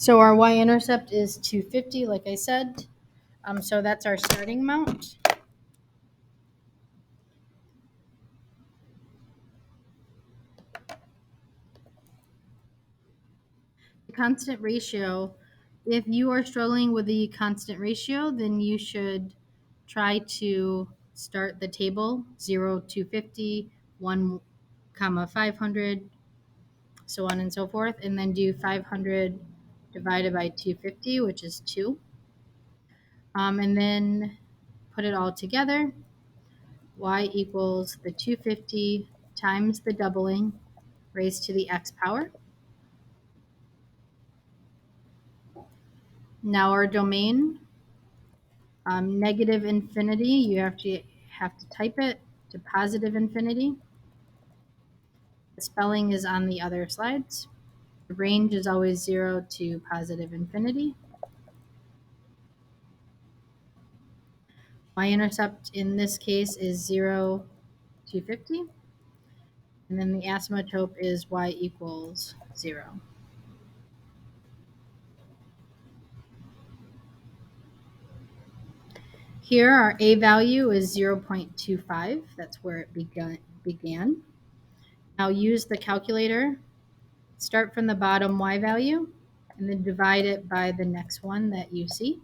So our y-intercept is 250, like I said. So that's our starting amount. The constant ratio, if you are struggling with the constant ratio, then you should try to start the table 0, 250, 1, 500, so on and so forth, and then do 500 divided by 250, which is 2. And then put it all together. Y equals the 250 times the doubling raised to the x power. Now our domain, negative infinity, you have to type it to positive infinity. The spelling is on the other slides. The range is always 0 to positive infinity. Y-intercept in this case is 0 to 50. And then the asymptote is y equals 0. Here our a value is 0.25. That's where it began. Now use the calculator. Start from the bottom y value and then divide it by the next one that you see.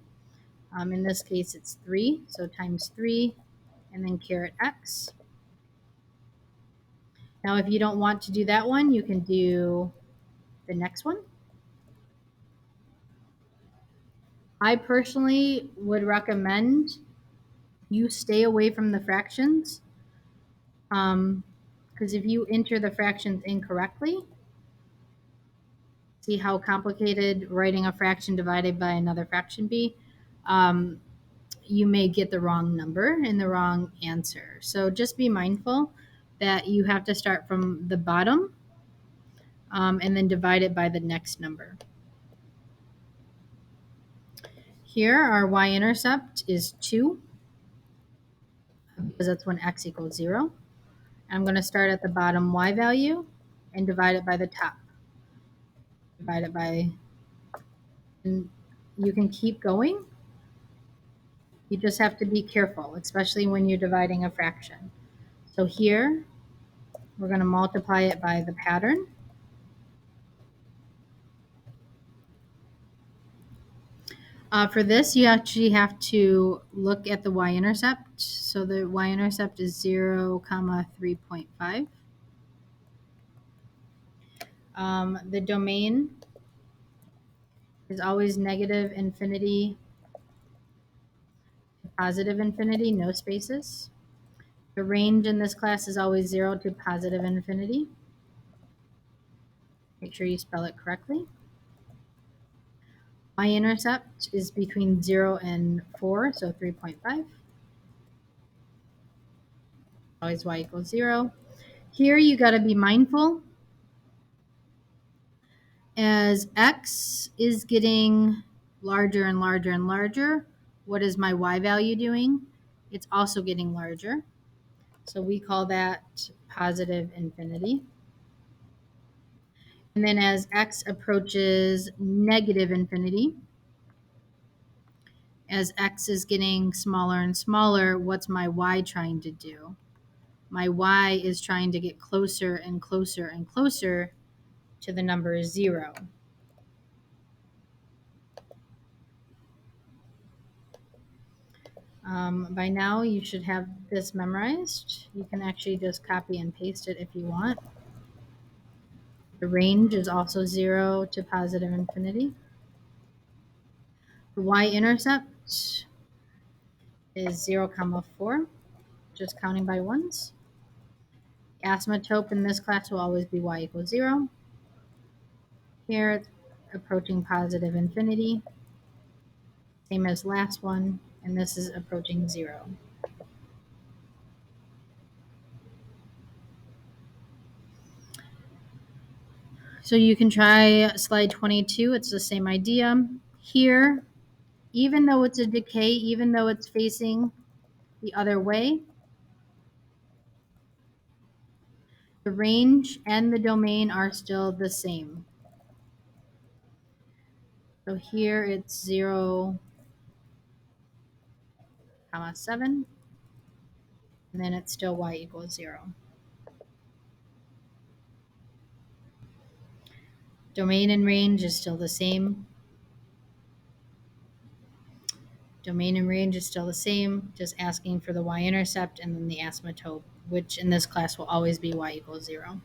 In this case, it's 3, so times 3, and then caret x. Now, if you don't want to do that one, you can do the next one. I personally would recommend you stay away from the fractions, because if you enter the fractions incorrectly, see how complicated writing a fraction divided by another fraction be? You may get the wrong number and the wrong answer. So just be mindful that you have to start from the bottom and then divide it by the next number. Here, our y-intercept is 2, because that's when x equals 0. I'm going to start at the bottom y value and divide it by the top. Divide it by, and you can keep going. You just have to be careful, especially when you're dividing a fraction. So here, we're going to multiply it by the pattern. For this, you actually have to look at the y-intercept. So the y-intercept is 0, 3.5. The domain is always negative infinity to positive infinity, no spaces. The range in this class is always 0 to positive infinity. Make sure you spell it correctly. Y-intercept is between 0 and 4, so 3.5. Always y equals 0. Here you got to be mindful. As x is getting larger and larger and larger, what is my y value doing? It's also getting larger. So we call that positive infinity. And then as x approaches negative infinity, as x is getting smaller and smaller, what's my y trying to do? My y is trying to get closer and closer and closer to the number 0. By now, you should have this memorized. You can actually just copy and paste it if you want. The range is also 0 to positive infinity. The y-intercept is 0, 4, just counting by ones. Asymptote in this class will always be y equals 0. Here, it's approaching positive infinity, same as last one, and this is approaching 0. So you can try slide 22. It's the same idea. Here, even though it's a decay, even though it's facing the other way, the range and the domain are still the same. So here it's 0, comma 7, and then it's still y equals 0. Domain and range is still the same. Domain and range is still the same, just asking for the y-intercept and then the asymptote, which in this class will always be y equals 0.